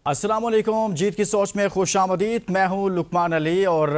अस्सलाम वालेकुम। जीत की सोच में खुशामदीद। मैं हूं लुकमान अली और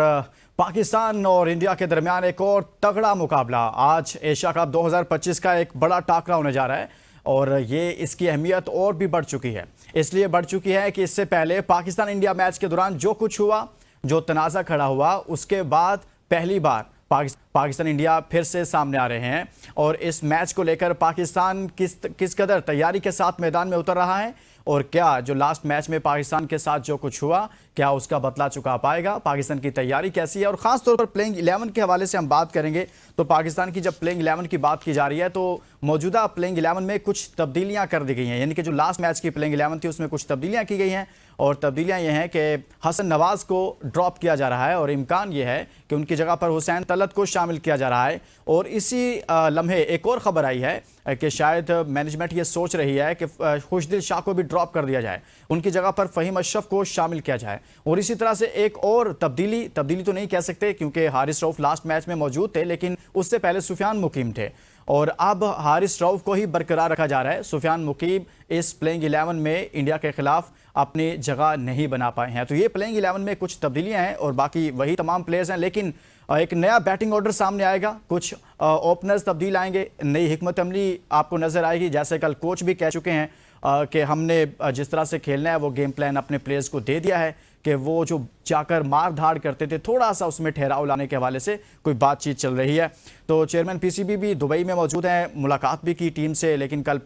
पाकिस्तान और इंडिया के दरमियान एक और तगड़ा मुकाबला आज एशिया कप 2025 का एक बड़ा टाकरा होने जा रहा है और ये इसकी अहमियत और भी बढ़ चुकी है। इसलिए बढ़ चुकी है कि इससे पहले पाकिस्तान इंडिया मैच के दौरान जो कुछ हुआ, जो तनाज़ा खड़ा हुआ, उसके बाद पहली बार पाकिस्तान इंडिया फिर से सामने आ रहे हैं और इस मैच को लेकर पाकिस्तान किस कदर तैयारी के साथ मैदान में उतर रहा है और क्या जो लास्ट मैच में पाकिस्तान के साथ जो कुछ हुआ क्या उसका बदला चुका पाएगा, पाकिस्तान की तैयारी कैसी है और ख़ास तौर पर प्लेइंग 11 के हवाले से हम बात करेंगे। तो पाकिस्तान की जब प्लेइंग 11 की बात की जा रही है तो मौजूदा प्लेइंग 11 में कुछ तब्दीलियां कर दी गई हैं, यानी कि जो लास्ट मैच की प्लेइंग 11 थी उसमें कुछ तब्दीलियां की गई हैं और तब्दीलियां ये हैं कि हसन नवाज को ड्रॉप किया जा रहा है और इम्कान ये है कि उनकी जगह पर हुसैन तलत को शामिल किया जा रहा है। और इसी लम्हे एक और ख़बर आई है कि शायद मैनेजमेंट ये सोच रही है कि खुशदिल शाह को भी ड्रॉप कर दिया जाए, उनकी जगह पर फ़हीम अशरफ को शामिल किया जाए। और इसी तरह से एक और तब्दीली तो नहीं कह सकते क्योंकि हारिस रऊफ लास्ट मैच में मौजूद थे, लेकिन उससे पहले सुफियान मुकीम थे और अब हारिस रऊफ को ही बरकरार रखा जा रहा है। सुफियान मुकीम इस प्लेइंग 11 में इंडिया के खिलाफ अपनी जगह नहीं बना पाए हैं। तो ये प्लेइंग 11 में कुछ तब्दीलियां हैं और बाकी वही तमाम प्लेयर्स हैं, लेकिन एक नया बैटिंग ऑर्डर सामने आएगा, कुछ ओपनर्स तब्दील आएंगे, नई हिकमत अमली आपको नजर आएगी। जैसे कल कोच भी कह चुके हैं कि हमने जिस तरह से खेलना है वो गेम प्लान अपने प्लेयर्स को दे दिया है कि वो जो जाकर मार धाड़ करते थे थोड़ा सा उसमें ठहराव लाने के हवाले से कोई बातचीत चल रही है। तो चेयरमैन पीसीबी भी दुबई में मौजूद हैं, मुलाकात भी की टीम से, लेकिन कल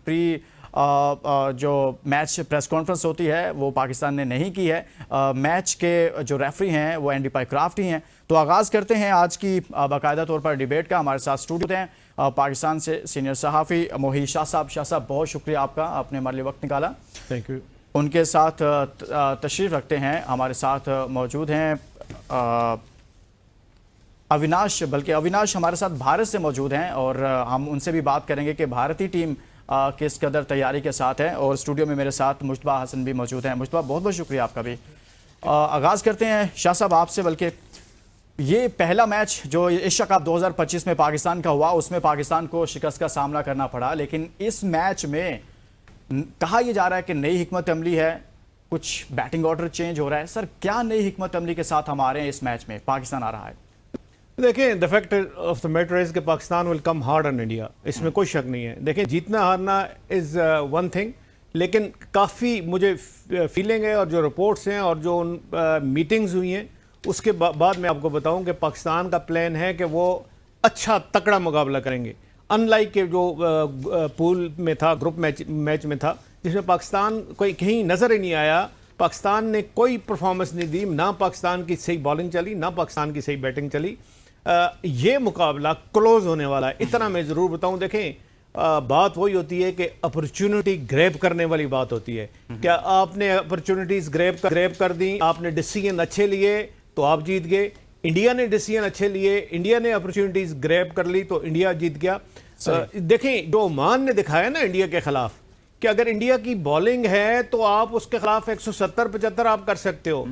जो मैच प्रेस कॉन्फ्रेंस होती है वो पाकिस्तान ने नहीं की है। मैच के जो रेफरी हैं वो एंडी पाइक्राफ्ट ही हैं। तो आगाज़ करते हैं आज की बाकायदा तौर पर डिबेट का। हमारे साथ स्टूडियो हैं पाकिस्तान से सीनियर सहाफ़ी मोहित शाह साहब। शाह साहब बहुत शुक्रिया आपका, आपने हमारे लिए वक्त निकाला। Thank you. उनके साथ तशरीफ़ रखते हैं, हमारे साथ मौजूद हैं अविनाश, बल्कि अविनाश हमारे साथ भारत से मौजूद हैं और हम उनसे भी बात करेंगे कि भारतीय टीम किस कदर तैयारी के साथ है। और स्टूडियो में मेरे साथ मुश्तबा हसन भी मौजूद हैं। मुश्तबा बहुत बहुत शुक्रिया आपका भी। आगाज़ करते हैं शाह साहब आपसे, बल्कि ये पहला मैच जो एशिया कप 2025 में पाकिस्तान का हुआ उसमें पाकिस्तान को शिकस्त का सामना करना पड़ा, लेकिन इस मैच में कहा यह जा रहा है कि नई हिकमत अमली है, कुछ बैटिंग ऑर्डर चेंज हो रहा है। सर क्या नई हिकमत अमली के साथ हम आ रहे हैं इस मैच में, पाकिस्तान आ रहा है? देखिए, the fact of the matter is कि Pakistan will come hard on India, इसमें कोई शक नहीं है। देखिए, जीतना हारना इज़ वन थिंग, लेकिन काफ़ी मुझे फीलिंग है और जो रिपोर्ट्स हैं और जो मीटिंग्स हुई हैं उसके बाद मैं आपको बताऊं कि पाकिस्तान का प्लान है कि वो अच्छा तकड़ा मुकाबला करेंगे, अनलाइक के जो पूल में था, ग्रुप मैच में था, जिसमें पाकिस्तान कोई कहीं नज़र ही नहीं आया। पाकिस्तान ने कोई परफॉर्मेंस नहीं दी, ना पाकिस्तान की सही बॉलिंग चली, ना पाकिस्तान की सही बैटिंग चली। ये मुकाबला क्लोज होने वाला है, इतना मैं ज़रूर बताऊं। देखें, बात वही होती है कि अपॉर्चुनिटी ग्रैब करने वाली बात होती है। क्या आपने अपॉर्चुनिटीज़ ग्रैब कर दी, आपने डिसीजन अच्छे लिए तो आप जीत गए। इंडिया ने डिसीजन अच्छे लिए, इंडिया ने अपॉर्चुनिटीज़ ग्रैब कर ली तो इंडिया जीत गया। देखें, जो ओमान ने दिखाया ना इंडिया के खिलाफ कि अगर इंडिया की बॉलिंग है तो आप उसके खिलाफ 170-75 आप कर सकते हो।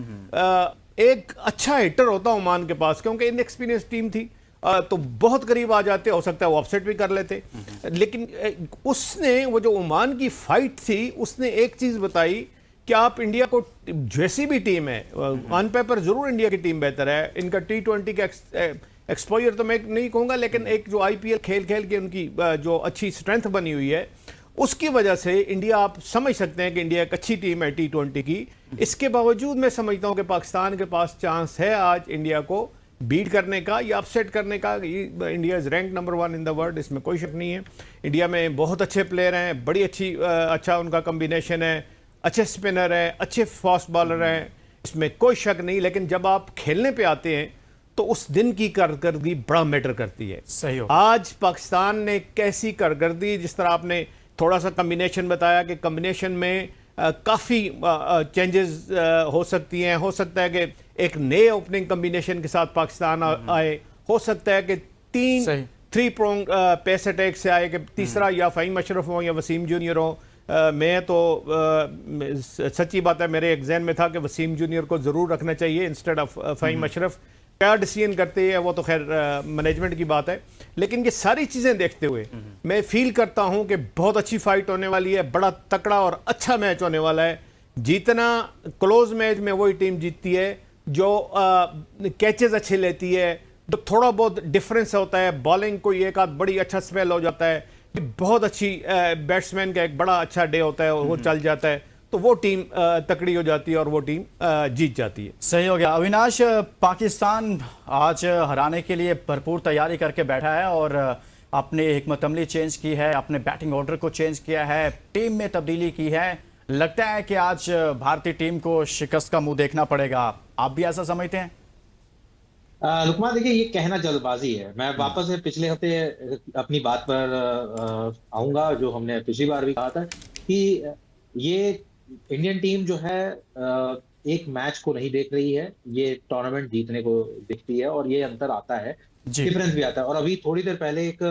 एक अच्छा हिटर होता ओमान के पास, क्योंकि इनएक्सपीरियंस टीम थी, तो बहुत करीब आ जाते, हो सकता है वो अपसेट भी कर लेते। लेकिन उसने वो जो ओमान की फाइट थी उसने एक चीज बताई कि आप इंडिया को, जैसी भी टीम है, ऑन पेपर जरूर इंडिया की टीम बेहतर है, इनका T20 का एक्सपोजर तो मैं नहीं कहूंगा, लेकिन एक जो IPL खेल के उनकी जो अच्छी स्ट्रेंथ बनी हुई है उसकी वजह से इंडिया, आप समझ सकते हैं कि इंडिया एक अच्छी टीम है T20 की। इसके बावजूद मैं समझता हूं कि पाकिस्तान के पास चांस है आज इंडिया को बीट करने का या अपसेट करने का। India is rank number 1 in the world, इसमें कोई शक नहीं है। इंडिया में बहुत अच्छे प्लेयर हैं, बड़ी अच्छा उनका कम्बिनेशन है, अच्छे स्पिनर हैं, अच्छे फास्ट बॉलर हैं, इसमें कोई शक नहीं। लेकिन जब आप खेलने पे आते हैं तो उस दिन की कारकर्दगी बड़ा मैटर करती है। सही हो। आज पाकिस्तान ने कैसी कारकर्दगी, जिस तरह आपने थोड़ा सा कम्बिनेशन बताया कि कम्बिनेशन में काफ़ी चेंजेस हो सकती हैं। हो सकता है कि एक नए ओपनिंग कम्बिनेशन के साथ पाकिस्तान आए, हो सकता है कि 3 प्रोंग पेस अटैक से आए, कि तीसरा या फ़हीम अशरफ हो या वसीम जूनियर हो। मैं तो सच्ची बात है, मेरे एग्जाम में था कि वसीम जूनियर को ज़रूर रखना चाहिए इंस्टेड ऑफ फ़हीम अशरफ। क्या डिसीजन करते हैं वो तो खैर मैनेजमेंट की बात है, लेकिन ये सारी चीज़ें देखते हुए मैं फील करता हूं कि बहुत अच्छी फाइट होने वाली है, बड़ा तकड़ा और अच्छा मैच होने वाला है। जीतना क्लोज मैच में वही टीम जीतती है जो कैचेस अच्छे लेती है, तो थोड़ा बहुत डिफरेंस होता है, बॉलिंग कोई एक आध बड़ी अच्छा स्पेल हो जाता है, बहुत अच्छी बैट्समैन का एक बड़ा अच्छा डे होता है और वो चल जाता है, तो वो टीम तकड़ी हो जाती है और वो टीम जीत जाती है। सही हो गया अविनाश। पाकिस्तान आज हराने के लिए भरपूर तैयारी करके बैठा है और अपने हिकमत अमली चेंज की है, अपने बैटिंग ऑर्डर को चेंज किया है, टीम में तब्दीली की है। लगता है कि आज भारतीय टीम को शिकस्त का मुंह देखना पड़ेगा, आप भी ऐसा समझते हैं? लुकमान, देखिए, ये कहना जल्दबाजी है। मैं वापस से पिछले हफ्ते अपनी बात पर आऊंगा, जो हमने पिछली बार भी कहा था कि ये इंडियन टीम जो है एक मैच को नहीं देख रही है, ये टूर्नामेंट जीतने को देखती है, और ये अंतर आता है, डिफरेंस भी आता है। और अभी थोड़ी देर पहले एक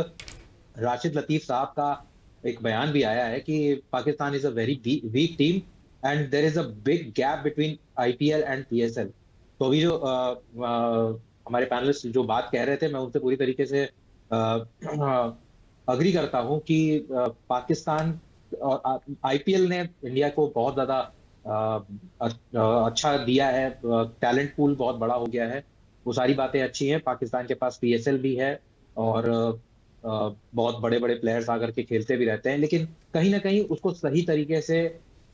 राशिद लतीफ साहब का एक बयान भी आया है कि Pakistan is a very weak team and there is a big gap between IPL and PSL. तो अभी जो हमारे पैनलिस्ट जो बात कह रहे थे, मैं उनसे पूरी तरीके से अग्री करता हूं कि पाकिस्तान और आईपीएल ने इंडिया को बहुत ज्यादा अच्छा दिया है, टैलेंट पूल बहुत बड़ा हो गया है, वो सारी बातें अच्छी हैं। पाकिस्तान के पास पीएसएल भी है और बहुत बड़े बड़े प्लेयर्स आकर के खेलते भी रहते हैं, लेकिन कहीं ना कहीं उसको सही तरीके से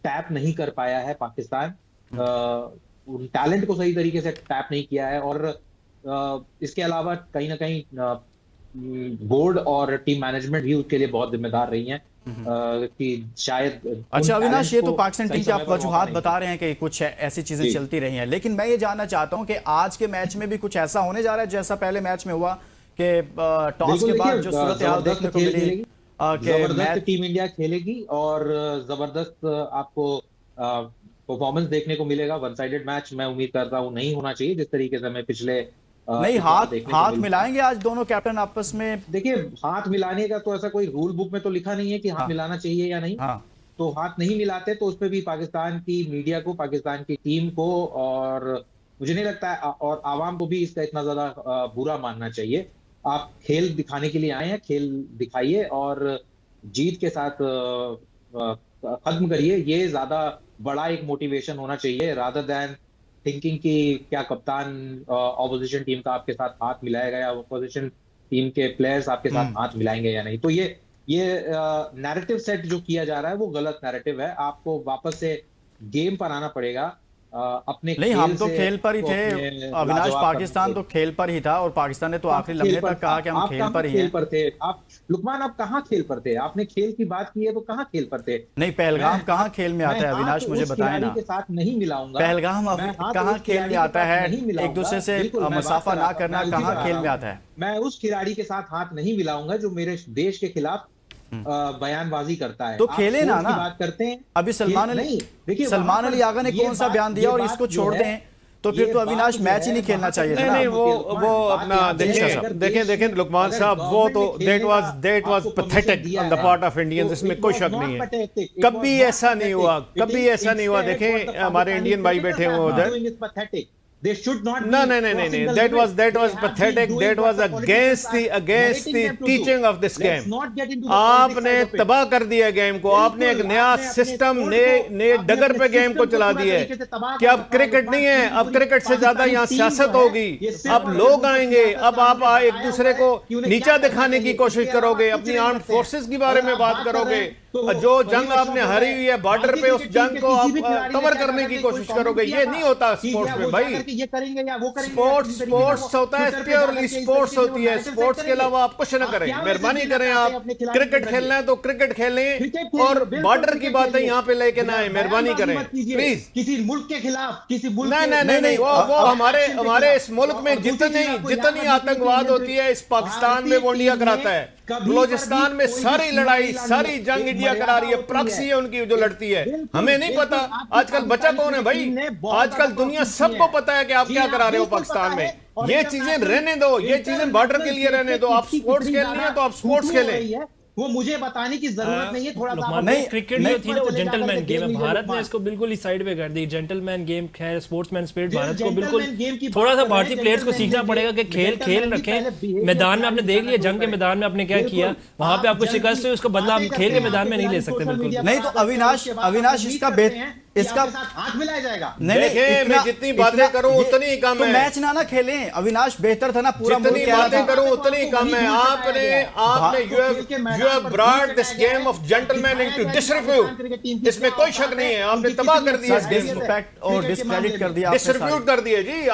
टैप नहीं कर पाया है पाकिस्तान, टैलेंट को सही तरीके से टैप नहीं किया है। और इसके अलावा कहीं ना कहीं बोर्ड और टीम मैनेजमेंट भी उसके लिए बहुत जिम्मेदार रही हैं कि शायद। अच्छा अविनाश, ये तो पाकिस्तान टीम की आप वजूहात बता रहे हैं कि कुछ ऐसी चीजें चलती रही हैं, लेकिन मैं ये जानना चाहता हूं कि आज के मैच में भी कुछ ऐसा होने जा रहा है जैसा पहले मैच में हुआ कि टॉस के बाद जो सूरत हाल देखने को मिली जबरदस्त टीम इंडिया खेलेगी और जबरदस्त आपको परफॉर्मेंस देखने को मिलेगा। वन साइडेड मैच मैं उम्मीद करता हूँ नहीं होना चाहिए, जिस तरीके से मैं पिछले नहीं हाथ मिलाएंगे आज दोनों कैप्टन आपस में। देखिए, हाथ मिलाने का तो ऐसा कोई रूल बुक में तो लिखा नहीं है कि हाथ मिलाना चाहिए या नहीं। तो हाथ नहीं मिलाते तो उसमें भी पाकिस्तान की मीडिया को, पाकिस्तान की टीम को, और मुझे नहीं लगता है और आवाम को भी इसका इतना ज्यादा बुरा मानना चाहिए। आप खेल दिखाने के लिए आए हैं, खेल दिखाइए और जीत के साथ खत्म करिए। ये ज्यादा बड़ा एक मोटिवेशन होना चाहिए रादर देन थिंकिंग कि क्या कप्तान ऑपोजिशन टीम का आपके साथ हाथ मिलाएगा या ऑपोजिशन टीम के प्लेयर्स आपके साथ हाथ मिलाएंगे या नहीं। तो ये नैरेटिव सेट जो किया जा रहा है वो गलत नैरेटिव है। आपको वापस से गेम पर आना पड़ेगा। अपने नहीं, हम तो खेल पर ही थे अविनाश, पाकिस्तान तो खेल पर ही था और पाकिस्तान ने तो आखिरी लम्हे तक कहा कि हम खेल पर ही हैं। आप लुकमान, आप कहाँ खेल पर थे? आपने खेल की बात की है तो कहाँ खेल पर थे? नहीं, पहलगाम कहाँ खेल में आता है अविनाश, मुझे बताएं ना। के साथ नहीं मिलाऊंगा। पहलगाम कहाँ खेल में आता है? एक दूसरे से मसाफा ना करना कहाँ खेल में आता है? मैं उस खिलाड़ी के साथ हाथ नहीं मिलाऊंगा जो मेरे देश के खिलाफ बयानबाजी करता है। तो खेले ना बात करते हैं। अभी सलमान अली आगा ने कौन सा बयान दिया और इसको छोड़ दें तो फिर तो अविनाश मैच ही नहीं खेलना चाहिए था। नहीं, वो अपना देखें लुकमान साहब, वो तो that was pathetic on the part of Indians, इसमें कोई शक नहीं है। कभी ऐसा नहीं हुआ। देखें हमारे इंडियन भाई बैठे हुए उधर, They should not. No. That was pathetic. That was against the teaching of this game. आपने तबाह कर दिया गेम को। आपने एक नया सिस्टम, नए डगर पे गेम को चला दिया है कि अब क्रिकेट नहीं है, अब क्रिकेट से ज्यादा यहाँ सियासत होगी। अब लोग आएंगे, अब आप एक दूसरे को नीचा दिखाने की कोशिश करोगे, अपनी आर्म्ड फोर्सेस के बारे में बात करोगे, जो जंग आपने हारी हुई है बॉर्डर पे, उस जंग को आप कवर करने की कोशिश करोगे। ये नहीं होता स्पोर्ट्स में भाई। ये करेंगे या वो करेंगे। स्पोर्ट्स होता है, प्योरली स्पोर्ट्स होती है। स्पोर्ट्स के अलावा आप कुछ न करें। मेहरबानी करें, आप क्रिकेट खेलना है तो क्रिकेट खेलें और बॉर्डर की बातें यहाँ पे लेके ना आए। मेहरबानी करें प्लीज। किसी मुल्क के खिलाफ, किसी नहीं, वो हमारे इस मुल्क में जितनी आतंकवाद होती है, इस पाकिस्तान में वो इंडिया कराता है। बलोचिस्तान में सारी लड़ाई, सारी जंग इंडिया करा रही है। प्रॉक्सी है उनकी जो लड़ती है। हमें नहीं पता आजकल बचा कौन है भाई। आजकल दुनिया सबको पता है कि आप क्या करा रहे हो पाकिस्तान में। ये चीजें रहने दो, ये चीजें बॉर्डर के लिए रहने दो। आप स्पोर्ट्स खेलनी है तो आप स्पोर्ट्स खेलें, वो मुझे बताने की जरूरत नहीं है। थोड़ा सा नहीं, क्रिकेट जो थी ना वो जेंटलमैन गेम है। भारत ने इसको बिल्कुल ही साइड पे कर दी। जेंटलमैन गेम है, स्पोर्ट्समैन स्पिरिट भारत को बिल्कुल, थोड़ा सा भारतीय प्लेयर्स को सीखना पड़ेगा कि खेल रखें। मैदान में आपने देख लिया, जंग के मैदान में आपने क्या किया, वहां पे आपको शिकस्त हुई, उसका बदला आप खेल के मैदान में नहीं ले सकते बिल्कुल। नहीं तो अविनाश इसका कि इसका आपके साथ हाथ मिलाया जाएगा। नहीं देखें, मैं जितनी बातें करूं उतनी ही कम तो है। मैच ना खेलें अविनाश, बेहतर था ना, पूरा मुल्क जितनी कह रहा बातें था। करूं उतनी कम है। you have brought this game of gentlemen into disrepute। इसमें कोई शक नहीं है, आपने तबाह कर दिया इस गेम को, डिसरिस्पेक्ट और डिस्क्रेडिट कर दिया आपने डिस्ट्रीब्यूट कर दिए जी।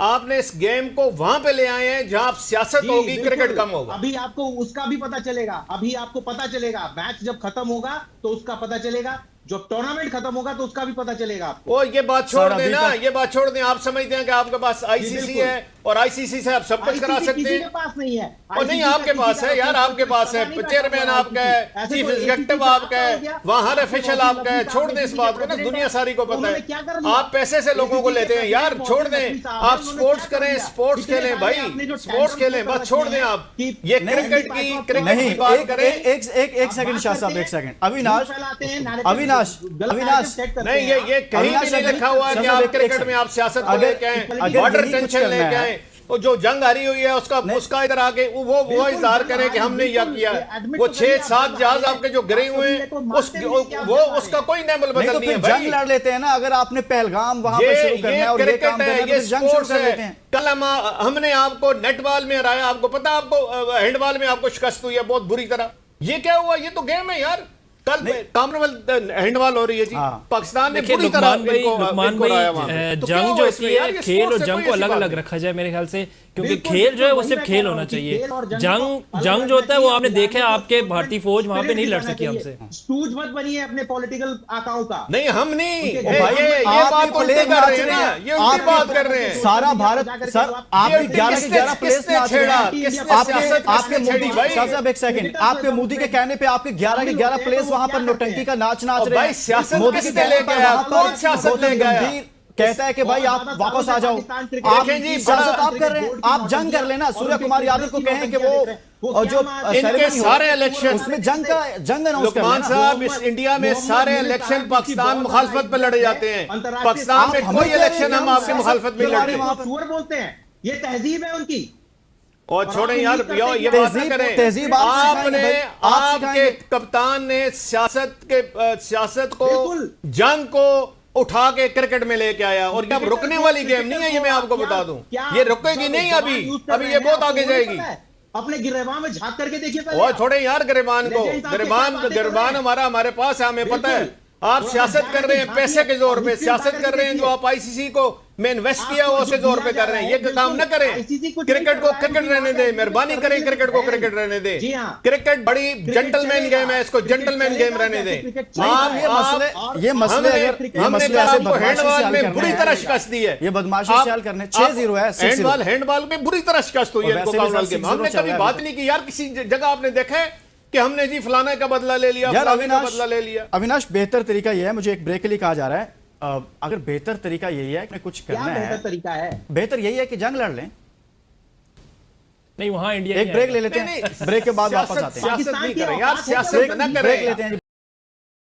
आपने इस गेम को वहां पे ले आए हैं जहां सियासत जी, होगी, बिल्कुल। क्रिकेट कम होगा। अभी आपको उसका भी पता चलेगा, अभी आपको पता चलेगा, मैच जब खत्म होगा तो उसका पता चलेगा, जब टूर्नामेंट खत्म होगा तो उसका भी पता चलेगा आपको। ओ ये बात छोड़ सर, अभी दें ना, तक- ये बात छोड़ दें। आप समझते हैं कि आपके पास आईसीसी बिल्कुल। है और आईसीसी से आप सब कुछ करा ICC सकते किसी के हैं। पास नहीं है। और नहीं, ICC आपके का पास किसी है का यार, कोई आपके पास है, पता नहीं चेयरमैन करता आपका है, ऐसे चीफ कोई एग्जीक्यूटिव ACC आपका है, गया, वहां हर आपके ऑफिशियल वकील आपका है। साहब छोड़ ने दें इस किसी बात के को ना, president दुनिया सारी को पता उन्होंने क्या कर है। लिया? आप पैसे से लोगों को ACC लेते हैं के यार, president छोड़ मोहम्मद दें। रफी साहब आप ने स्पोर्ट्स उन्होंने क्या करें, कर लिया? स्पोर्ट्स पिछले खेलें साल भाई, आपने जो स्पोर्ट्स टेंडर खेलें, पेपर बस छोड़ रखे दें हैं आप। कि ये नहीं, क्रिकेट नहीं, की बात करें। एक सेकंड शाह साहब, एक सेकंड। अविनाश, अविनाश, नहीं, ये कहीं भी नहीं लिखा हुआ है कि आप क्रिकेट में आप सियासत को लेके आए, बॉर्डर टेंशन लेके आए। और जो जंग हारी हुई है उसका इधर आके वो इजहार करें कि हमने यह किया। वो 6-7 जहाज आपके जो गिरे हुए हैं उसका कोई नेमल नहीं बदल तो नहीं है फिर जंग भाई। लड़ लेते हैं ना, अगर आपने पहलगाम वहां पर शुरू करना है और ये काम करना है तो ये फिर जंग शुरू स्पोर्ट्स कर है। लेते हैं। कल हमने आपको नेटबॉल में हराया, आपको पता, आपको हैंडबॉल में आपको शिकस्त हुई है बहुत बुरी तरह। ये क्या हुआ? ये तो गेम है यार। कल कॉमनवेल्थ हैंडबॉल हो रही है जी, पाकिस्तान ने देखिए बुरी तरह लुकमान भाई तो जंग क्या जो हुआ होती इसमें है, यार? ये खेल और स्पोर्ट्स से जंग कोई को ऐसी अलग बात अलग नहीं। रखा जाए मेरे ख्याल से, क्योंकि बिल्कुल, खेल जो है वो वही सिर्फ मैं खेल कह होना रहा हूँ कि चाहिए। खेल और जंग जंग को जंग अलग जो होता है वो अलग आपने मिलाने देखा, को आपके तो भारतीय फौज वहां पे नहीं लड़ दिखाना सकी चाहिए। हमसे। स्टूज मत बनिए अपने पॉलिटिकल आकाओं का। नहीं, हम नहीं, उनके ये भाई, ये आप बात भी उल्टी प्लेयर कर रहे हैं नाच ना, रहे हैं। ये उल्टी आप बात कर रहे हैं। सारा भारत सर, आपके 11 के 11 प्लेयर्स किसने नाच रहे छेड़ा? हैं। किसने आपके सियासत आपके किसने छेड़ी मोदी भाई? शाह साहब, एक सेकंड, आपके मोदी के कहने पे आपके 11 के 11 प्लेयर्स वहां पर नौटंकी का नाच नाच और रहे भाई हैं। सियासत मोदी के किसने कहने ले पर गया? वहां कौन पर सियासत गौतम ले गया? गंभीर कहता है कि भाई आप वापस आ जाओ। आप देखें जी, सियासत आप कर रहे हैं, आप जंग कर लेना। सूर्य कुमार यादव को कहें कि वो और जो इनके सेरेमनी हो, सारे इलेक्शन उसमें जंग अनाउंस कर लुकमान लेना। साहब, इस इंडिया में सारे इलेक्शन पाकिस्तान मुखालफत पे लड़े जाते हैं। पाकिस्तान में कोई इलेक्शन हम आपकी मुखालफत में लड़े। सुअर बोलते हैं, ये तहजीब है उनकी। और छोड़ें यार, ये बात ना करें। तहजीब आप आपने, सिखाएंगे, आप आपके सिखाएंगे। कप्तान ने सियासत को, बिल्कुल। जंग को उठा के क्रिकेट में लेके आया। और ये अब रुकने वाली गेम नहीं है, ये मैं आपको बता दूं। ये रुकेगी नहीं अभी ये बहुत आगे जाएगी। अपने गिरेबान में झांक करके देखिए पहले और आप। थोड़े यार गिरबान को, लेजेंड साहब के साथ बातें कर रहे गिरबान हैं। हमारे पास है, हमें पता है। बिल्कुल। आप और सियासत आप कर रहे हैं जाके पैसे के जोर पे, हिस्ट्री सियासत उठा कर रहे हैं करके जो आप आईसीसी को में इन्वेस्ट किया आपको उसके जो जोर पे दिया कर रहे हैं। जा ये रहा है, काम न बिल्कुल। करें। ICC कुछ क्रिकेट नहीं को कर रहा है, क्रिकेट रहने उनकी दे, बात मेहरबानी है, करें, क्रिकेट को है। क्रिकेट रहने दे। जी हाँ। क्रिकेट बड़ी जेंटलमैन चलेगा, गेम है, इसको क्रिकेट जेंटलमैन चलेगा, गेम रहने जैसे क्रिकेट दें। चलेगा। ये मसले हमने अगर ऐसे आपको बदमाशी हैंडबॉल से हल में करने बुरी हैं, तरह शिकस्त दी है। ये बदमाशी से हल करने 6-0 है, 6-0। हैंडबॉल में बुरी तरह शिकस्त हुई है और इनको वैसे भी कॉमनवेल्थ सब गेम। हमने 6-0 चल कभी रहा है बात अभी नहीं की यार, किसी जगह आपने देखा है कि हमने जी फलाने का बदला ले लिया, यार फलाने का बदला ले लिया। अविनाश, बेहतर तरीका यह है, मुझे एक ब्रेक के लिए कहा जा रहा है, अगर बेहतर तरीका यही है कि कुछ क्या करना बेहतर है, तरीका है? बेहतर यही है कि जंग लड़ लें। नहीं, वहां इंडिया एक ब्रेक ले लेते हैं, ब्रेक के बाद वापस आते हैं। सियासत नहीं पाकिस्तान की करें यार, औकात है सियासत क्या? न ब्रेक करें। लेते हैं।